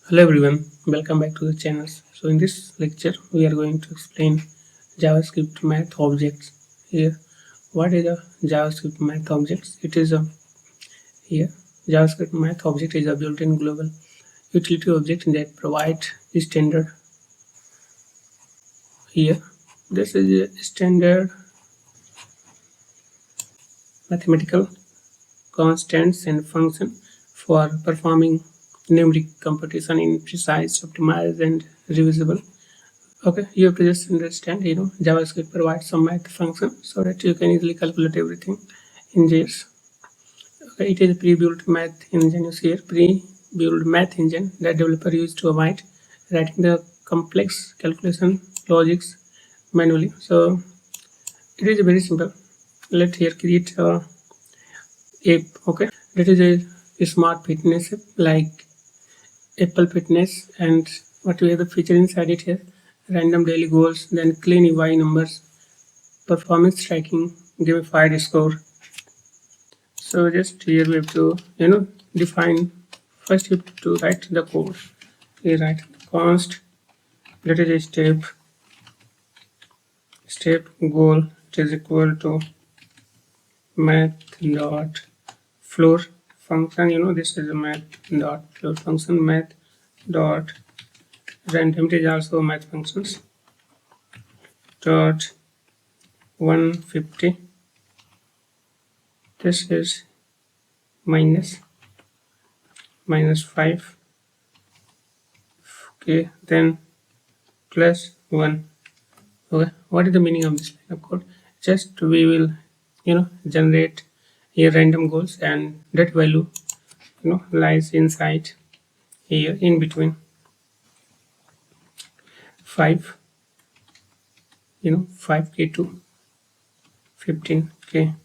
Hello everyone, welcome back to the channel. So in this lecture we are going to explain JavaScript Math Objects. Here, what is a JavaScript Math Objects? It is a here JavaScript Math Object is a built-in global utility object that provides standard here. This is a standard mathematical constants and function for performing numeric computation in precise, optimized, and reusable. Okay, you have to just understand, JavaScript provides some math function so that you can easily calculate everything in JS. Okay, it is a pre-built math engine. You see here, pre-built math engine that developer used to avoid writing the complex calculation logics manually. So it is very simple. Let here create a app. Okay, that is a smart fitness app like Apple Fitness, and what we have the feature inside it here: random daily goals, then clean UI numbers, performance tracking, gamified score. So just here we have to define. First you have to write the code. You write const, that is a step goal, it is equal to Math.floor function. This is a Math.floor function. Math.random, it is also a math functions. Dot 150, this is minus 5. Okay, then plus 1. Okay, what is the meaning of this line of code? Just we will generate a random goals, and that value lies inside here in between 5k to 15k,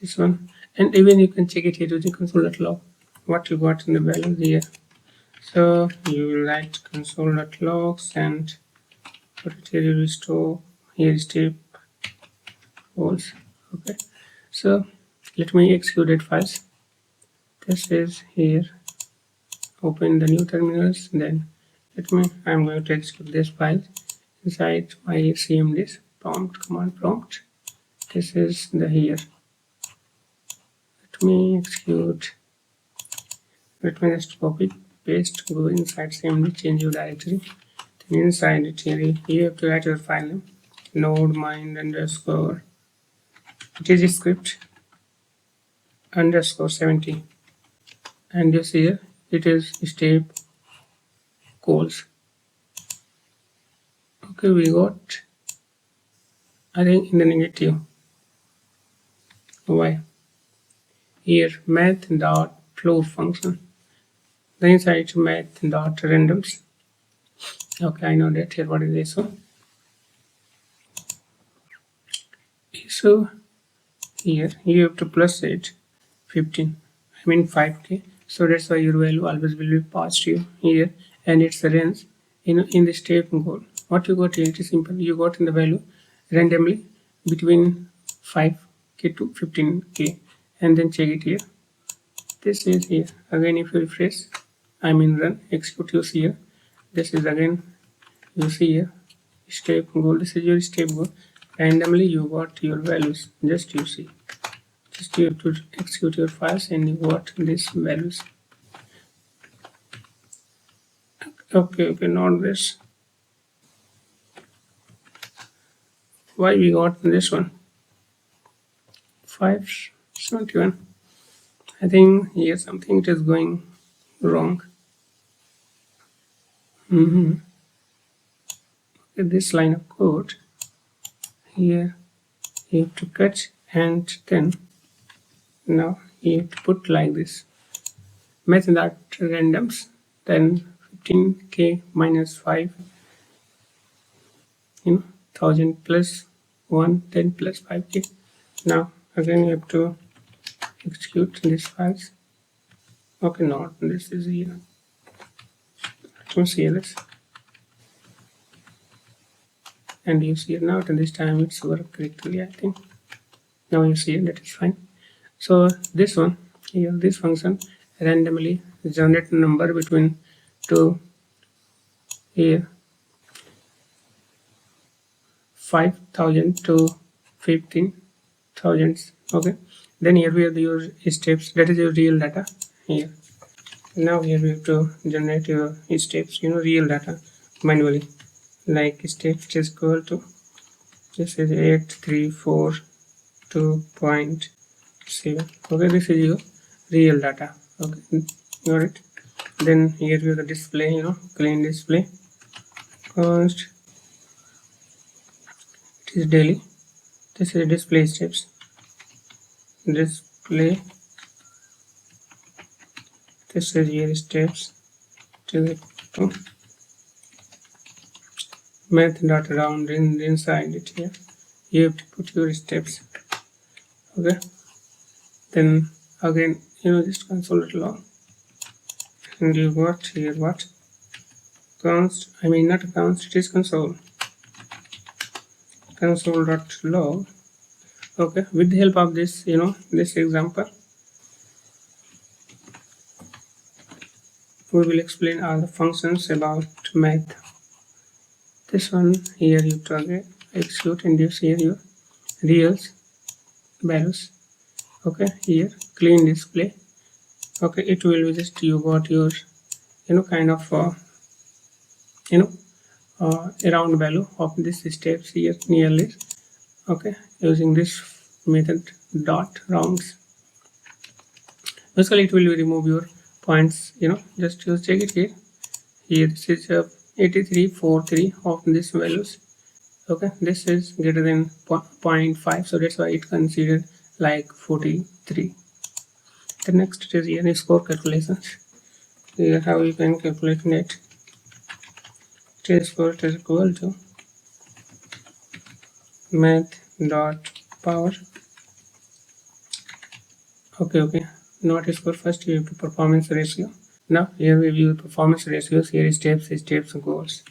this one. And even you can check it here using console.log what you got in the values here. So you will write console.logs and put it here. You will store here step goals. Okay, so let me execute that files. This is here, open the new terminals, then I'm going to execute this file inside my cmd command prompt. This is the here. Let me execute. Let me just copy paste, go inside cmd, change your directory, then inside it here you have to write your file name, node mind underscore, it is script underscore 70, and this here it is step goals. Okay, we got, I think, in the negative. Why? Here Math.floor function, then inside Math.randoms. Okay, I know that here. What is this one? So here you have to plus it 15, I mean 5k. So that's why your value always will be passed to you here, and it's the range in the step goal. What you got here, it is simple. You got in the value randomly between 5k to 15k, and then check it here. This is here again. If you refresh, I mean run, execute, you see here. This is again, you see here step goal. This is your step goal. Randomly you got your values. Just you see. Just you have to execute your files and you got these values. Okay, not this. Why we got this one? 571. I think here something it is going wrong. Okay, this line of code here you have to cut, and then now you have to put like this: Math.randoms, then 15k minus 5, 1000 plus 1, then plus 5k. Now again you have to execute these files. Okay, not this is here. Let me see this, and you see it now. And this time it's worked correctly, I think. Now you see it, that is fine. So this one here, this function randomly generate a number between 2 here 5,000 to 15,000. Okay, then here we have your steps, that is your real data here. Now here we have to generate your steps, real data manually, like steps is equal to, this is 8342.7. okay, this is your real data. Okay, got it. Then here we have the display, clean display const, it is daily. This is display steps, display, this is your steps to Math.round inside it. Here you have to put your steps. Okay, then again just console.log, and you got here what const, I mean not const, it is console.log. Okay, with the help of this this example we will explain all the functions about math. This one here you target execute, and this here your reals values. Okay, here clean display. Okay, it will be just you got your kind of around value of this steps here nearly. Okay, using this method dot rounds. Basically it will remove your points, just you check it here. Here this is 8343 of these values. Okay, this is greater than 0.5, so that's why it considered like 43. The next is here score calculations. Here how you can calculate net score is equal to math.power. Okay, not score, first you have to performance ratio. Now here we view performance ratios. Here is steps goals,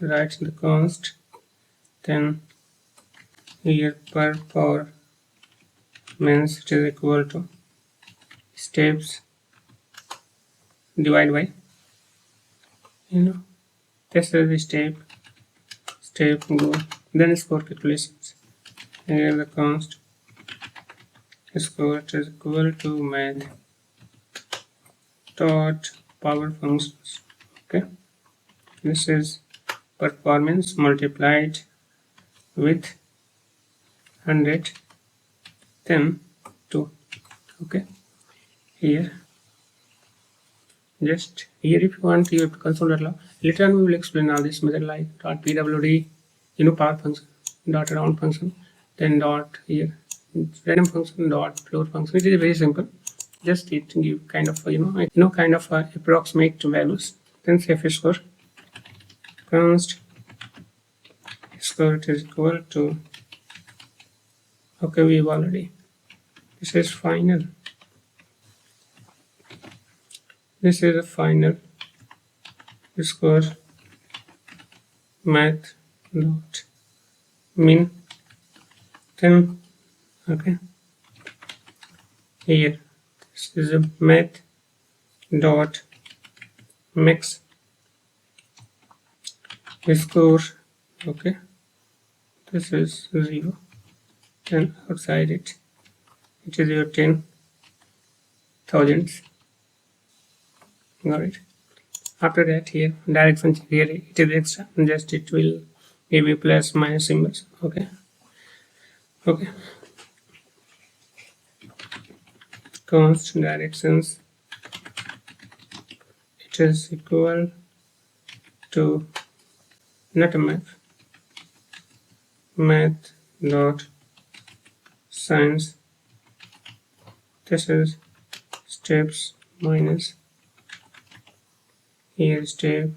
write the const, then here per power means it is equal to steps divided by this is the step goal, then score calculations. Here the const score is equal to math dot power functions. Okay, this is performance multiplied with 100 then 2. Okay, here just here if you want you have to console.log. Later on we will explain all this method like .pwd, power function, .round function, then dot here random function, .floor function. It is very simple, just it give kind of kind of approximate values. Then save score const score is equal to, okay, we have already, this is final, this is a final score Math.min. Then okay, here this is a Math.max score. Okay, this is 0, and outside it is your 10,000. Got it. After that here direction, here it is extra, just it will give you plus minus symbols. Okay, const directions, it is equal to not a math dot science, this is steps minus here step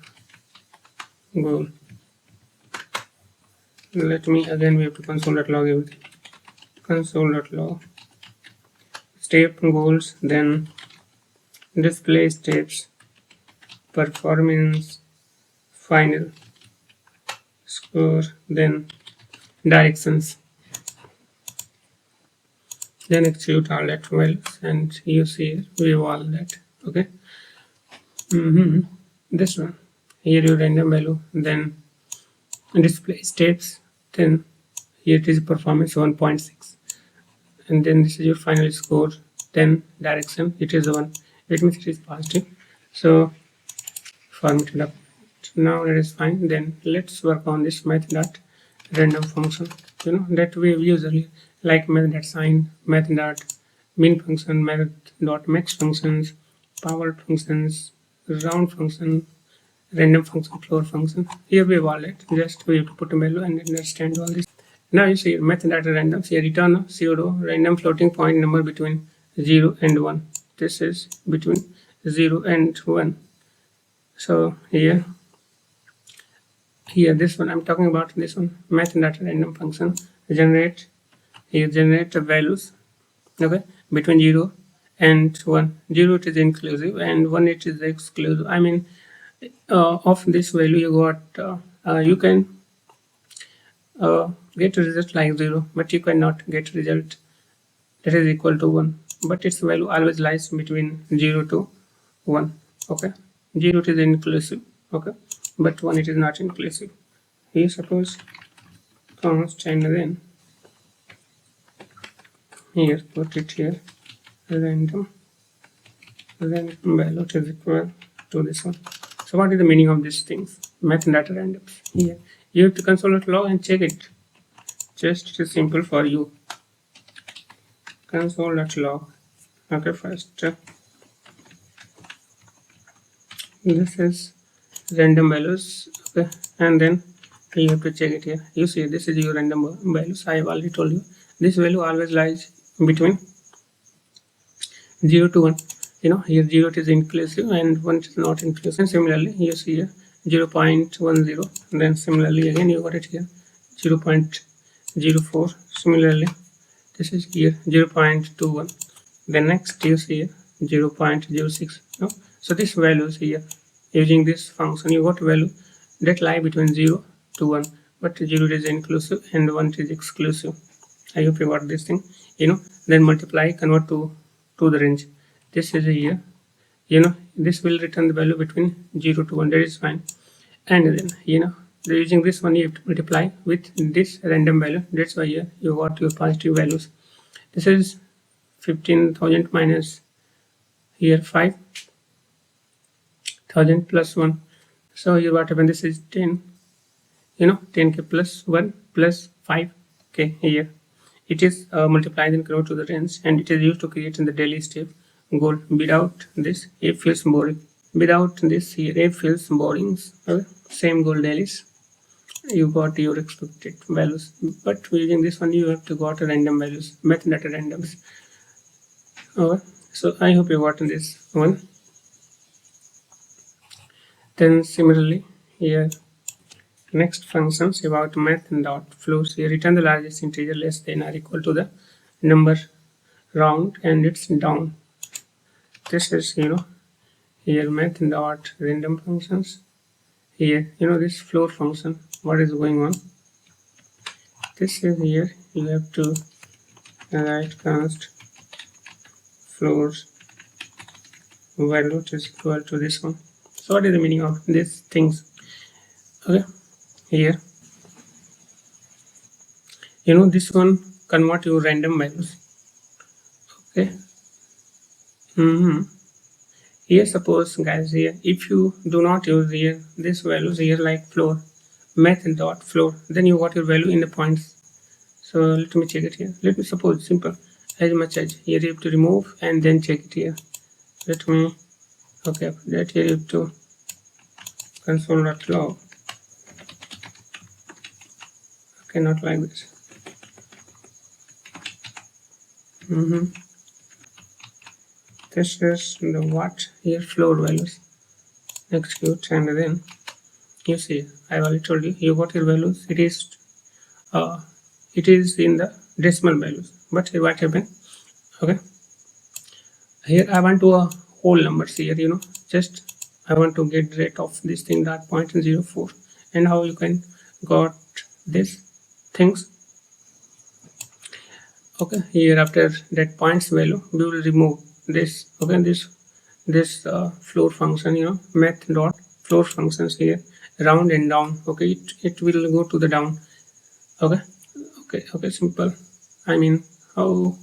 goal. Let me again, we have to console.log everything, console.log step goals, then display steps, performance, final score, then directions, then execute all that values, and you see we have all that. Okay, This one here, your random value, then display steps, then here it is performance 1.6, and then this is your final score, then direction it is 1, it means it is positive. So formatted up. Now that is fine. Then let's work on this Math.random function, that we use earlier, like Math.sin, Math.min function, Math.max functions, power functions, round function, random function, floor function. Here we have all that. Just we have to put a value and understand all this. Now you see Math.random. Here return a pseudo random floating point number between 0 and 1. This is between 0 and 1. So here this one I'm talking about, this one Math.random function generate the values, okay, between 0 and 1. 0 it is inclusive and 1 it is exclusive. I mean, of this value you got you can get a result like 0, but you cannot get a result that is equal to 1, but its value always lies between 0 to 1. Okay, 0 it is inclusive, okay, but 1 it is not inclusive. Here suppose const, and then here put it here random value is equal to this one. So what is the meaning of these things? Math.random. Here you have to console.log and check it. Just it is simple for you. Console.log. Okay, first this is random values, okay, and then you have to check it here. You see this is your random values. I have already told you this value always lies between 0 to 1. Here 0 is inclusive and 1 is not inclusive. And similarly you see here 0.10, and then similarly again you got it here 0.04. Similarly this is here 0.21. then next you see here 0.06. So these values here, using this function you got value that lie between 0 to 1, but 0 is inclusive and 1 is exclusive. I hope you got this thing. Then multiply, convert to the range. This is here, this will return the value between 0 to 1. That is fine. And then using this one you have to multiply with this random value. That's why here you got your positive values. This is 15,000 minus here 5,000 plus 1. So here what happened, this is 10, 10k plus 1 plus 5k. Here it is multiplied and convert to the range, and it is used to create in the daily step goal. Without this it feels boring. Without this here it feels boring. Same goal dailies, you got your expected values, but using this one you have to got a random values, Math.randoms. Okay, so I hope you got this one. Then similarly here next functions about Math.floor. Here return the largest integer less than or equal to the number round and it's down. This is here Math.random functions. Here this floor function, what is going on, this is here you have to write const floors value is equal to this one. So what is the meaning of these things? Okay, here this one convert your random values. Okay, here suppose guys, here if you do not use here this values here like floor, Math.floor, then you got your value in the points. So let me check it here. Let me suppose simple as much as here you have to remove and then check it here. Let me that here you have to console.log. Okay, not like this. This is the what here floor values. Execute, and then you see I already told you you got your values. It is in the decimal values, but here what happened? Okay, here I want to whole numbers here. Just I want to get rid of this thing .04. and how you can got this things. Okay, here after that points value we will remove this. Okay, this floor function, math.floor functions here, round and down. Okay, it will go to the down. Okay, simple. I mean, how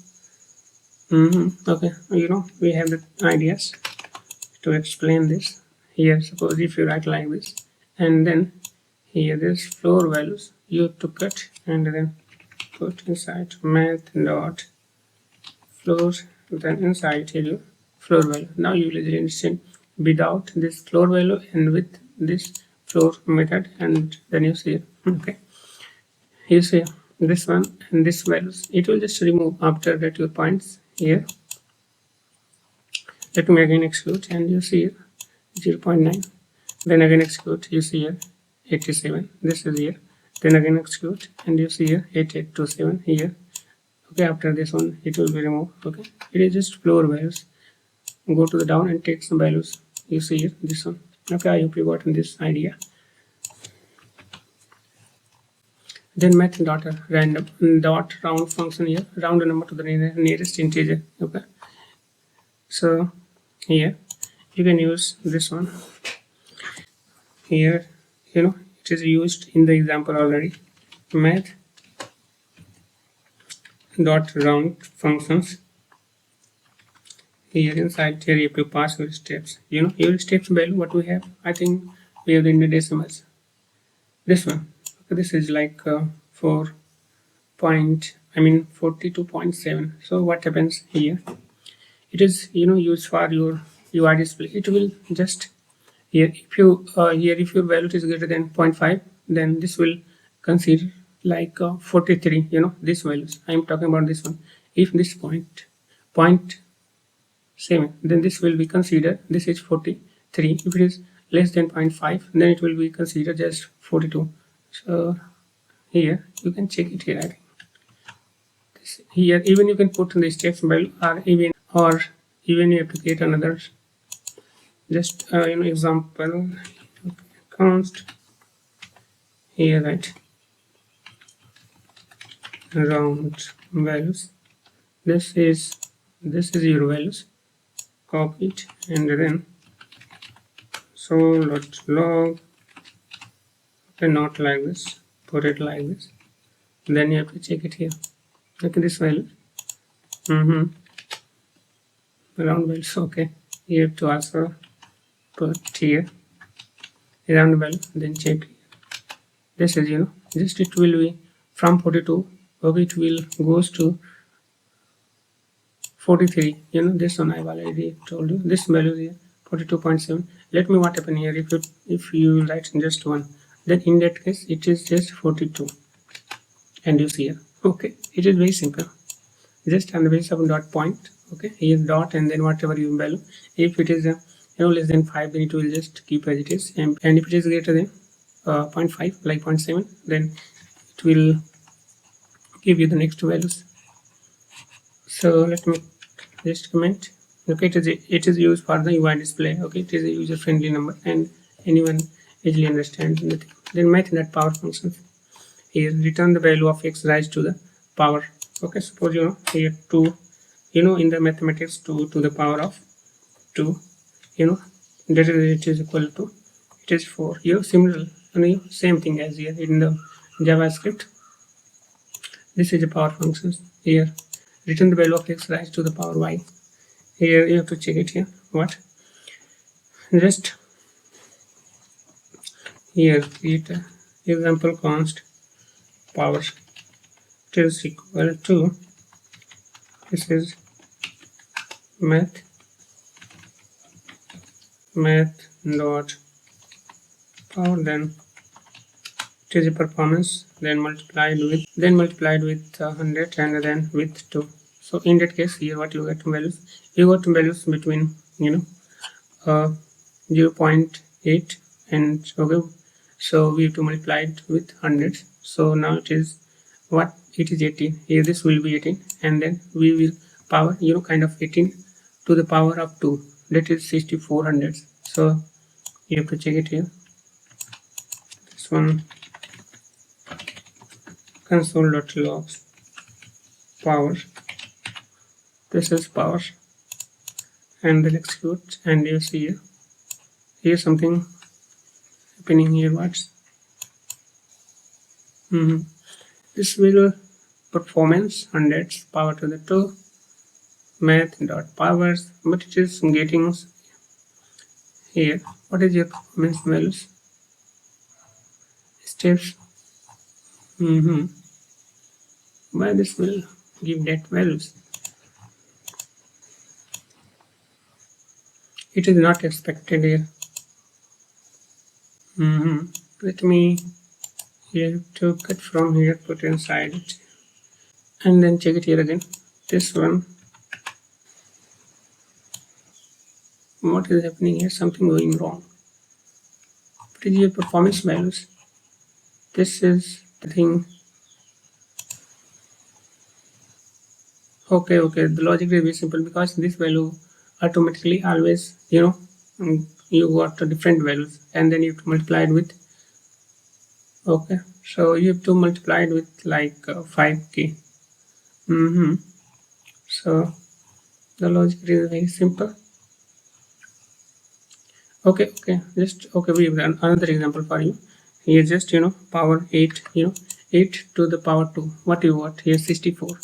okay, we have the ideas to explain this. Here, suppose if you write like this, and then here this floor values you have to cut and then put inside math.floor, then inside here you floor value. Now you will understand without this floor value and with this floor method, and then you see okay, you see this one and this values, it will just remove after that your points here. Let me again execute and you see here 0.9, then again execute, you see here 87, this is here, then again execute and you see here 8827 here. Okay, after this one it will be removed. Okay, it is just floor values. Go to the down and take some values, you see here this one. Okay, I hope you got this idea. Then Math.random .round function here, round a number to the nearest integer. Okay, so here you can use this one. Here it is used in the example already. Math.round functions. Here inside here you have to pass your steps. Your steps value what we have. I think we have in the decimals. This one. Okay, this is like 42.7. So what happens here? It is used for your UI display. It will just here if you if your value is greater than 0.5, then this will consider like 43. These values I am talking about this one. If this 0.7, then this will be considered this is 43. If it is less than 0.5, then it will be considered just 42. So here you can check it here. I think here even you can put the steps value, or even you have to create another just example. Const here, right, round values. This is your values. Copy it and then log. Okay, not like this, put it like this, then you have to check it here. Okay, this value round values. Okay, you have to also put here round value, then check here. This is just it will be from 42. Okay, it will goes to 43. This one I've already told you. This value here 42.7. Let me what happen here. If you write just one, then in that case it is just 42, and you see here. Okay, it is very simple. Just on the basis of dot point. Okay, here dot and then whatever you value. If it is less than 5, then it will just keep as it is, and if it is greater than 0.5 like 0.7, then it will give you the next values. So let me just comment. Okay, it is used for the UI display. Okay, it is a user friendly number and anyone easily understands the thing. Then math.power functions. Here return the value of x raised to the power. Okay, suppose here 2, in the mathematics 2 to the power of 2, that is it is equal to, it is 4. Similar, same thing as here in the JavaScript. This is the power functions. Here return the value of x raised to the power y. Here you have to check it here. What? Just here create a example const power. It is equal to, this is math dot power, then it is a performance, then multiplied with 100 and then with 2. So in that case here what you get values, between 0.8 and okay, so we have to multiply it with 100. So now it is what, it is 18. Here this will be 18, and then we will power 18 to the power of 2, that is 6400. So you have to check it here. This one console.logs power, this is power, and then execute, and you see here something happening here. What's this will performance 100 power to the 2 math.powers, but it is getting here. What is your performance values? Steps. Why this will give that values? It is not expected here. Let me here to cut from here, put inside it, and then check it here again. This one. What is happening here? Something going wrong. What is your performance values? This is the thing. Okay, the logic is very simple, because this value automatically always, you got different values, and then you have to multiply it with, okay, so you have to multiply it with like 5k. So the logic is very simple. Okay, we have done another example for you. Here just power 8, 8 to the power 2. What you got here? 64.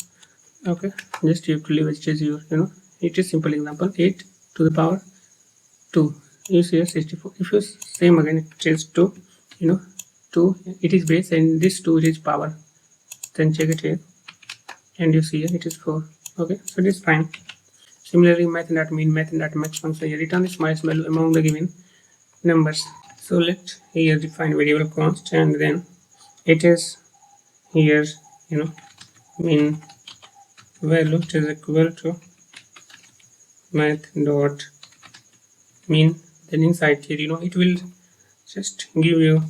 Okay, just you have to leave it as your, it is simple example. 8 to the power 2, you see here 64. If you same again, it changes to 2, it is base, and this 2 is power. Then check it here, and you see here it is 4. Okay, so it is fine. Similarly, Math.min, Math.max function here return the smallest value among the given numbers. So let here define variable const, and then it is here min value, which is equal to Math.min. Then inside here it will just give you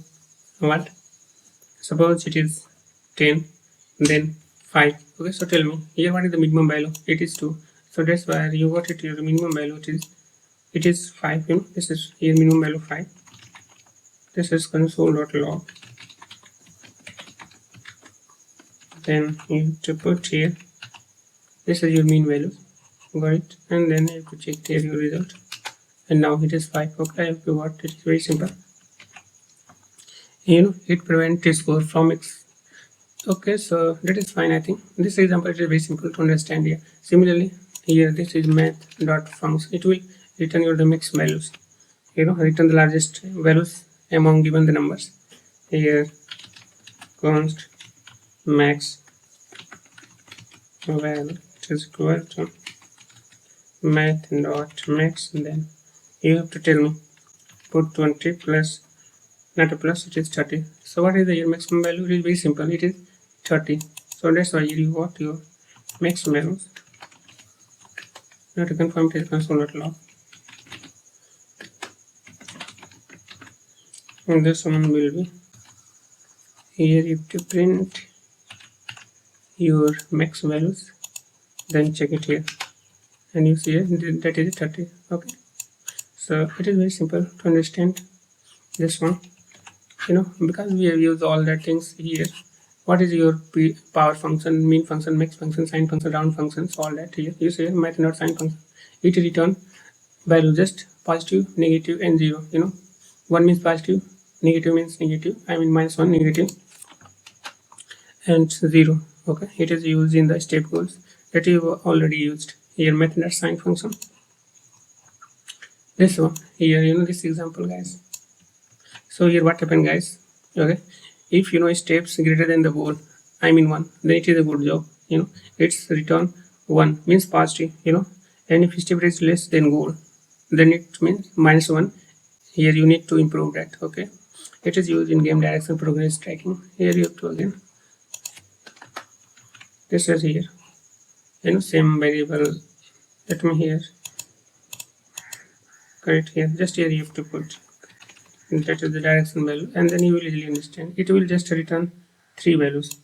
what, suppose it is 10, then 5. Okay, so tell me here what is the minimum value? It is 2. So that's why you got it here. The minimum value it is 5. This is here minimum value 5. This is console.log. Then you have to put here, this is your mean value, got it, and then you have to check here your result, and now it is 5. Okay, if you got it, is very simple. It prevents score from x. Okay, so that is fine. I think this example is very simple to understand here. Similarly, here this is math.function. It will return your the mix values, return the largest values among given the numbers. Here const max value is equal to math.max, and then you have to tell me put 20 plus, not a plus, it is 30. So what is the your maximum value? It is very simple, it is 30. So that's why you got your maximum values. Now to confirm, it is console.log, and this one will be here. You have to print your max values, then check it here, and you see here that is 30. Okay, so it is very simple to understand this one, because we have used all the things here. What is your power function, mean function, max function, sign function, round functions, all that here. You see math not sign function, it return value just positive, negative, and 0. 1 means positive, negative means negative, I mean -1, negative, and 0. Okay, it is used in the step goals that you already used here. Method sign function, this one here, this example, guys. So here what happened, guys? Okay, if steps greater than the goal, I mean 1, then it is a good job. It's return 1 means positive, and if step is less than goal, then it means -1. Here you need to improve that. Okay, it is used in game direction progress tracking. Here you have to again, this is here, same variable. Let me here correct here, just here you have to put, that is the direction value, and then you will easily understand. It will just return 3 values,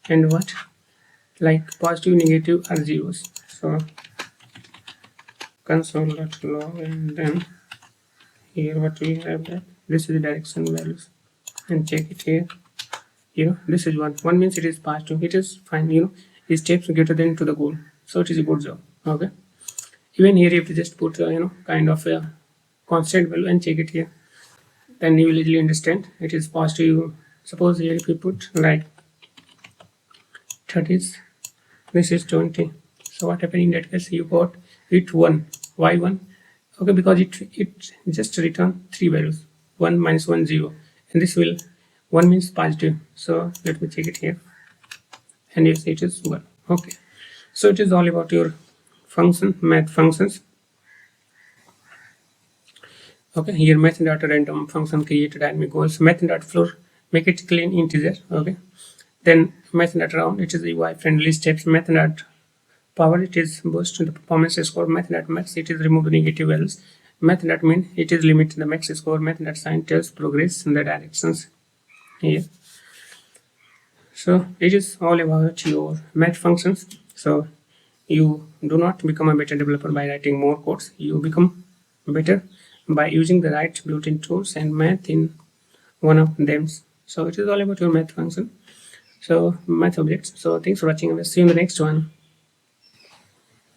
and what, like positive, negative, or zeros. So console.log, and then here what we have, that this is the direction values, and check it here. This is 1 means it is positive, it is fine. It steps greater than to the goal, so it is a good job. Okay, Even here you have to just put kind of a constant value and check it here, then you will easily understand it is positive. Suppose here if you put like 30s, this is 20, so what happened in that case, you got it 1. Why 1? Okay, because it just return 3 values, 1 minus 1 0, and this will 1 means positive. So let me check it here, and yes, it is 1. Okay, so it is all about your function, math functions. Okay, here Math.random function created dynamic goals. Math.floor, make it clean integer. Okay, then Math.round, it is UI friendly steps. Math.power, it is boost the performance score. Math.max, it is remove negative values. Math.min, it is limit the max score. Math.sign tells progress in the directions here. So it is all about your math functions. So you do not become a better developer by writing more codes. You become better by using the right built-in tools and math in one of them. So it is all about your math function. So math objects. So thanks for watching. I will see you in the next one.